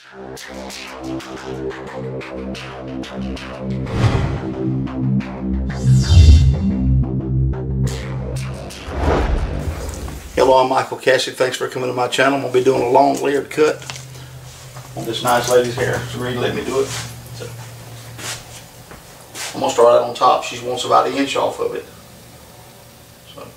Hello, I'm Michael Cassidy. Thanks for coming to my channel. I'm going to be doing a long layered cut on this nice lady's hair. So Reed let me do it. So I'm going to start out on top. She wants about an inch off of it. So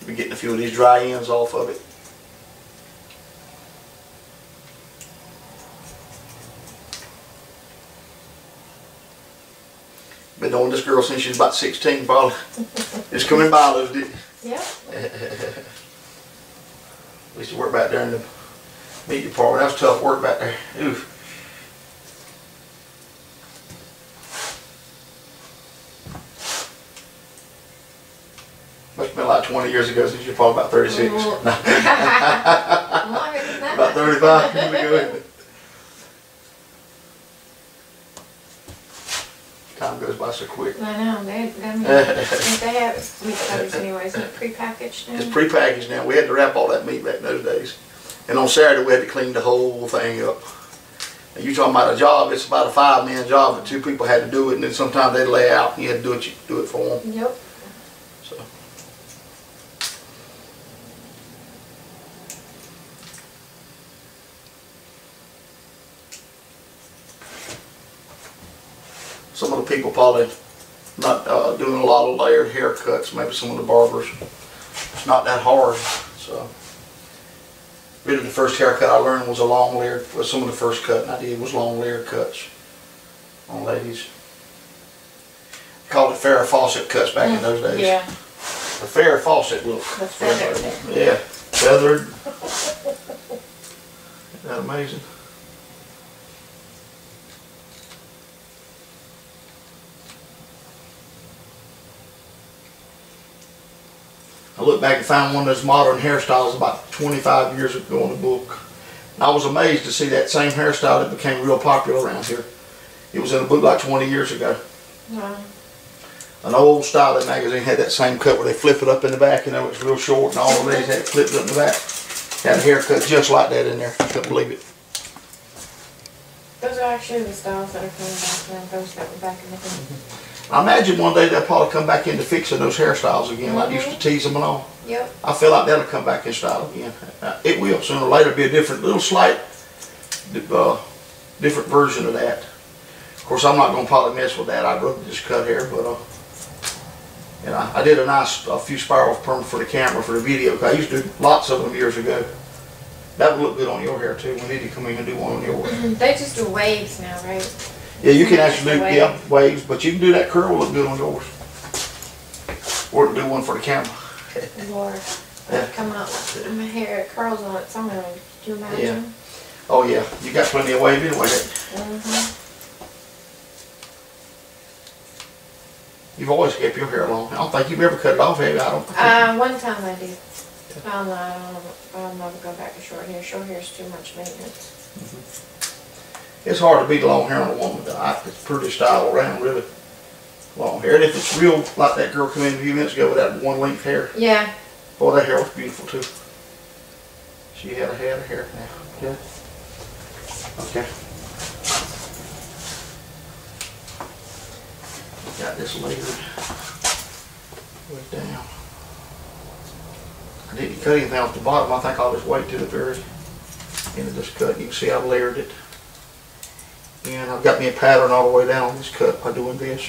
we're getting a few of these dry ends off of it. Been knowing this girl since she's about 16, probably. Just coming by those, did Yeah. We used to work back there in the meat department. That was tough work back there. Oof. Must have been like 20 years ago, since you're probably about 36. Longer than that. About 35 years ago. Time goes by so quick. I know. They have meat cutters anyway. Isn't it prepackaged now? It's prepackaged now. We had to wrap all that meat back in those days. And on Saturday we had to clean the whole thing up. And you talking about a job, it's about a 5-man job, but 2 people had to do it, and then sometimes they'd lay out and you had to do it for them. Yep. So. Some of the people probably not doing a lot of layered haircuts. Maybe some of the barbers. It's not that hard. So, really, the first haircut I learned was a long layered. Some of the first cutting I did was long layered cuts on ladies. They called it Farrah Fawcett cuts back in those days. Yeah. The Farrah Fawcett look. The feathered. Yeah, feathered. Isn't that amazing? I look back and found one of those modern hairstyles about 25 years ago in the book. And I was amazed to see that same hairstyle that became real popular around here. It was in a book like 20 years ago. Wow. An old styling magazine had that same cut where they flip it up in the back and it was real short, and all of these had it flipped up in the back. Had a haircut just like that in there. I couldn't believe it. Those are actually the styles that are coming back now. Those that were back in the day. I imagine one day they'll probably come back into fixing those hairstyles again, like they used to tease them and all. Yep. I feel like that'll come back in style again. It will. Sooner or later be a different, little slight, different version of that. Of course, I'm not going to probably mess with that. I'd rather just cut hair, but you know, I did a few spirals perm for the camera for the video. Cause I used to do lots of them years ago. That would look good on your hair too. We need to come in and do one on yours. They just do waves now, right? Yeah, you can actually do waves, but you can do that curl look good on yours. Or do one for the camera. Lord, come out with my hair curls on it somewhere. Could you imagine? Yeah. Oh yeah, you got plenty of wave anyway. You've always kept your hair long. I don't think you've ever cut it off, have you? I don't think. One time I did. I'll never go back to short hair. Short hair is too much maintenance. It's hard to beat long hair on a woman. It's pretty style around, really. Long hair. And if it's real, like that girl came in a few minutes ago with that one length hair. Yeah. Boy, that hair was beautiful too. She had a head of hair now. Yeah. Okay. Got this layered way down. I didn't cut anything off the bottom. I think I'll just wait till the very end of this cut. You can see I've layered it. And I've got me a pattern all the way down on this cut by doing this.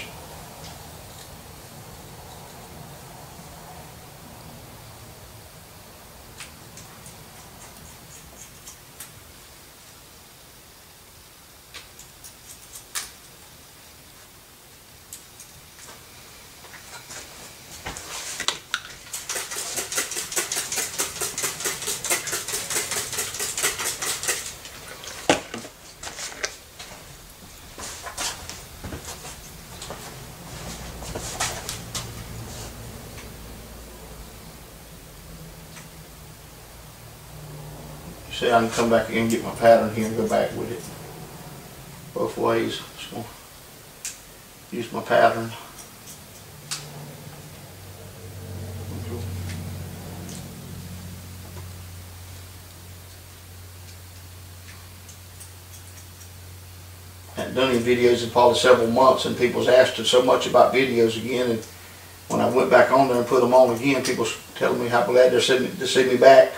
See, I can come back again and get my pattern here and go back with it. both ways. Just gonna use my pattern. I hadn't done any videos in probably several months, and people's asked so much about videos again, and when I went back on there and put them on again, people's telling me how glad they're to see me back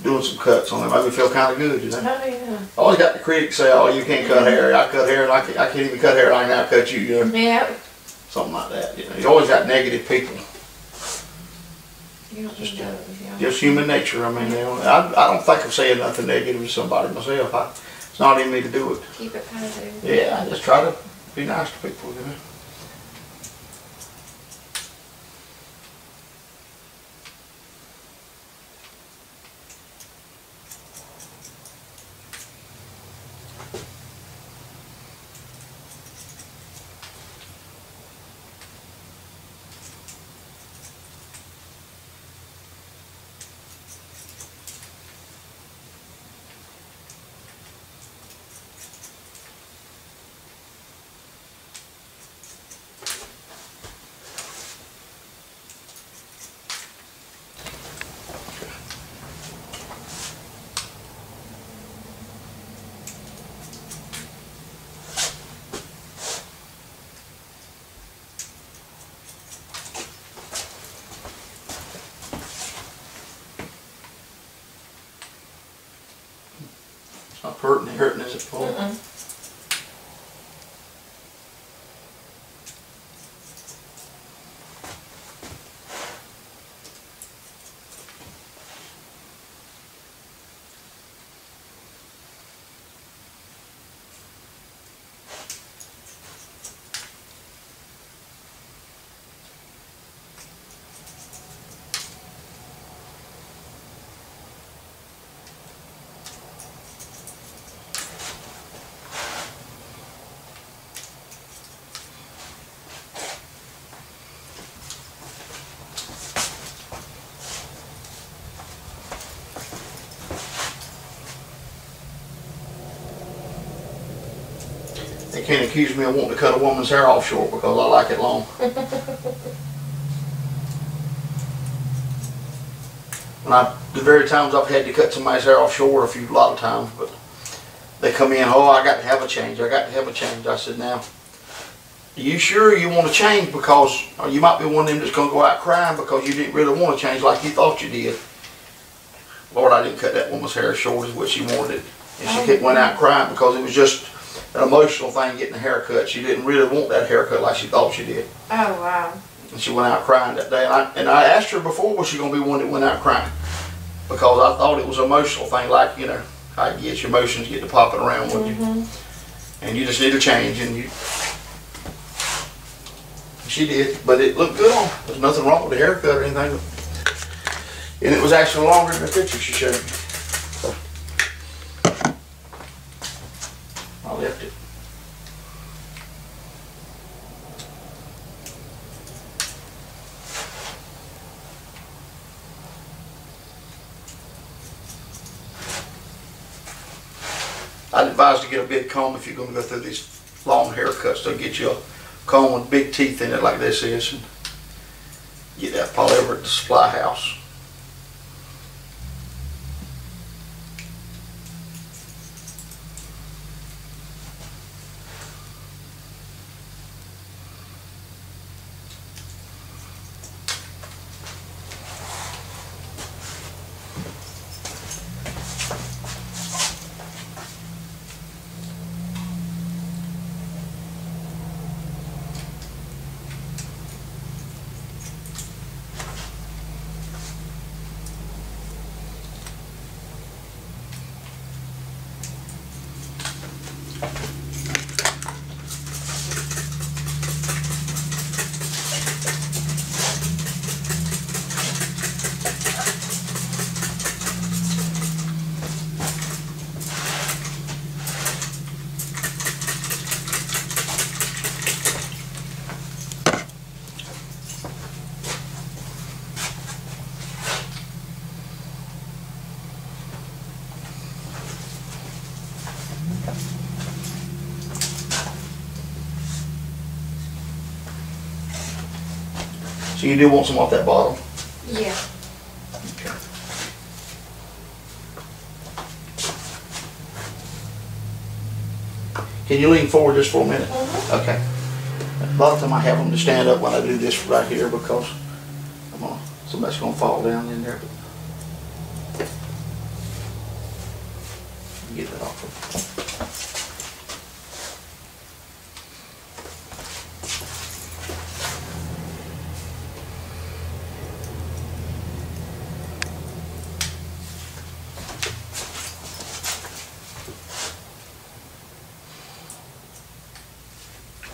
doing some cuts on them. Made me feel kind of good, you know. Oh, yeah. I always got the critics say, "Oh, you can't cut hair." I cut hair, and I can't even cut hair. And I can now cut you, you know. Yeah. Something like that. You know, you always got negative people. You don't Just, need those, yeah. Just human nature. I mean, you know, I don't think I'm saying nothing negative to somebody myself. It's not in me to do it. Keep it positive. Yeah, I just try to be nice to people, you know. It's not hurting, is it, Paul? Mm-mm. They can't accuse me of wanting to cut a woman's hair off short because I like it long. The very times I've had to cut somebody's hair off short a lot of times, but they come in, "Oh, I got to have a change. I got to have a change." I said, "Now, are you sure you want to change? Because you might be one of them that's going to go out crying because you didn't really want to change like you thought you did." Lord, I didn't cut that woman's hair as short as what she wanted it. And she went out crying because it was just an emotional thing getting a haircut. She didn't really want that haircut like she thought she did. Oh, wow. And she went out crying that day. And I asked her before, was she going to be one that went out crying? Because I thought it was an emotional thing, like, you know, how you get your emotions get to popping around with you. And you just need a change. And she did. But it looked good on her. There's nothing wrong with the haircut or anything. And it was actually longer than the picture she showed me. So I left it. I'd advise to get a big comb if you're going to go through these long haircuts. So get you a comb with big teeth in it like this is, and get that probably over at the supply house. So you do want some off that bottom? Yeah. Okay. Can you lean forward just for a minute? Okay. A lot of time I have them to stand up when I do this right here because somebody's gonna fall down in there. Get that off of.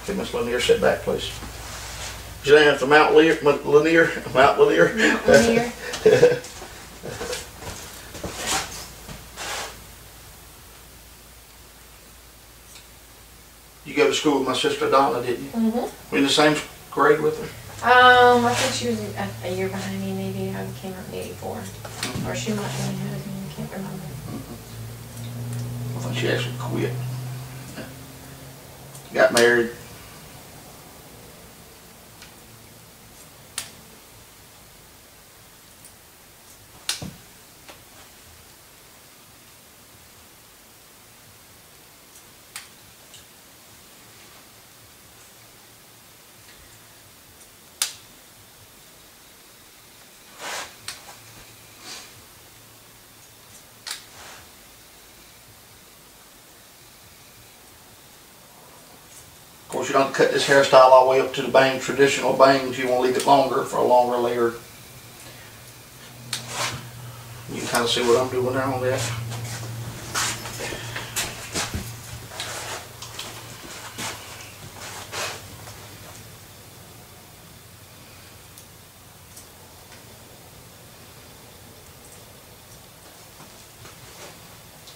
Okay, Miss Lanier, sit back, please. Jane, after Mount Lanier. Lanier. You go to school with my sister Donna, didn't you? Mm-hmm. Were you in the same grade with her? I think she was a year behind me, maybe. I came out in '84. Or she might have been ahead of me, I can't remember. I think she actually quit. Got married. Of course, you don't cut this hairstyle all the way up to the bang, traditional bangs. You want to leave it longer for a longer layer. You can kind of see what I'm doing there on that.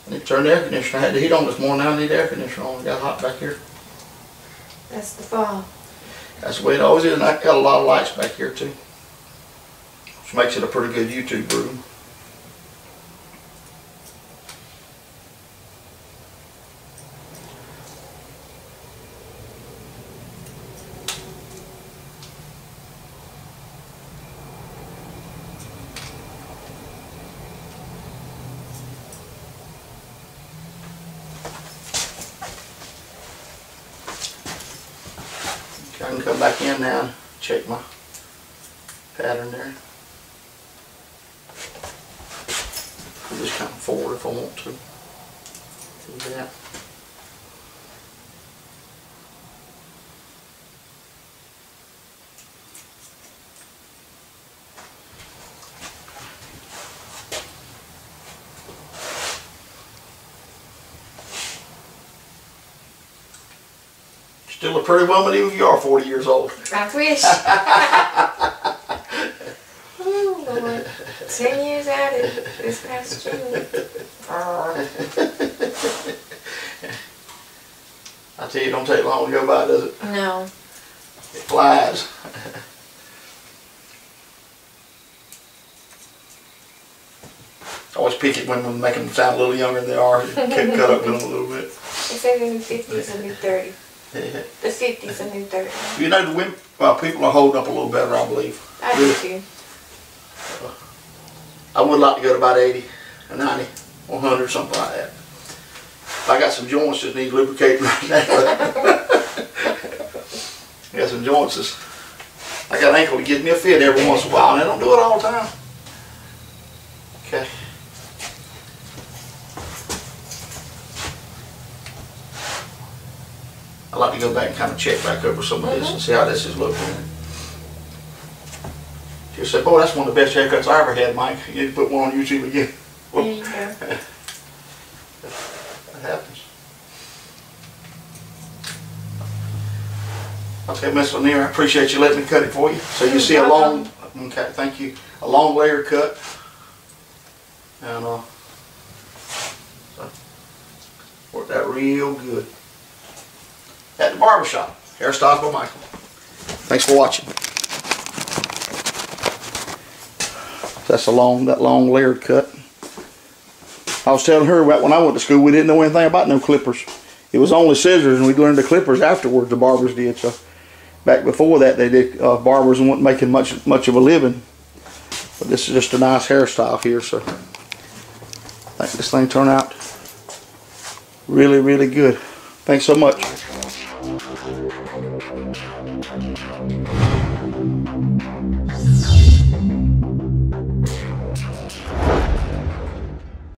I need to turn the air conditioner. I had the heat on this morning. I need the air conditioner on. It got hot back here. That's the fall. That's the way it always is, and I've got a lot of lights back here too, which makes it a pretty good YouTube room. I can come back in now and check my pattern there. I'll just kind of forward if I want to. Do that. Still a pretty woman even if you are 40 years old. I wish. Ooh, Lord. 10 years at it this past June. I tell you, it don't take long to go by, does it? No. It flies. I always pick it when we make them sound a little younger than they are. Cut up with them a little bit. They say the new 50 is a new 30. Yeah. The 50 is a new 30. You know, the women, well, people are holding up a little better, I believe. I do too. I would like to go to about 80 or 90, 100, something like that. I got some joints that need lubricating right now. I got some joints that's, I got an ankle that gives me a fit every once in a while, and I don't do it all the time. Okay. I like to go back and kind of check back over some of this and see how this is looking. She'll say, boy, that's one of the best haircuts I ever had, Mike. You need to put one on YouTube again. There you go. That happens. Okay, Miss Lanier, I appreciate you letting me cut it for you. So you see a long, okay, thank you, a long layer cut. And so worked that real good. At the barbershop, Hairstyles by Michael. Thanks for watching. That's that long layered cut. I was telling her about when I went to school, we didn't know anything about no clippers. It was only scissors, and we learned the clippers afterwards. The barbers did. So Back before that, they did barbers and weren't making much of a living. But this is just a nice hairstyle here, so I think this thing turned out really, really good. Thanks so much.